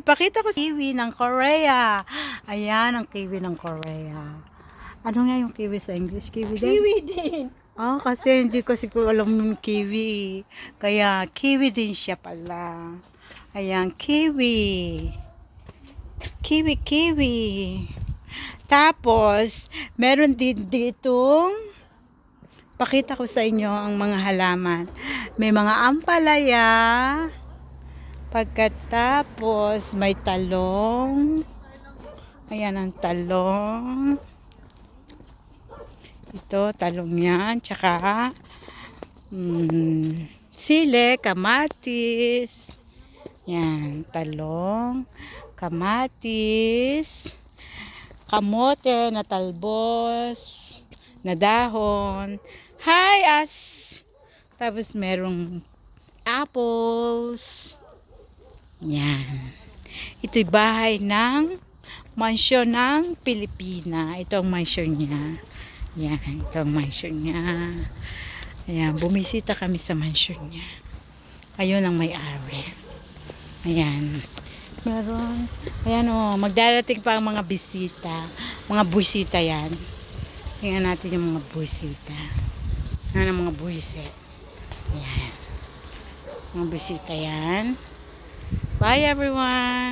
Ipakita ko kiwi ng Korea. Ayan ang kiwi ng Korea. Ano nga yung kiwi sa English? Kiwi din? Kiwi din. Oh, kasi hindi kasi ko alam yung kiwi. Kaya kiwi din siya pala. Ayan, kiwi. Kiwi, kiwi. Tapos, meron din ditong pakita ko sa inyo ang mga halaman. May mga ampalaya. Pagkatapos, may talong. Ayan ang talong. Ito, talong yan. Tsaka, sile, kamatis. Yan, talong, kamatis, kamote na talbos, na dahon. Hi, as! Tapos merong apples. Yan. Ito'y bahay ng mansyon ng Pilipina. Ito ang mansyon niya. Yan, ito ang mansyon niya. Ayan, bumisita kami sa mansyon niya. Ayun ang may-ari. Ayan. Meron. Ayan o, magdarating pa ang mga bisita. Mga buwisita yan. Tingnan natin yung mga buwisita. Ayan ang mga buwisit. Ayan. Mga bisita yan. Bye everyone!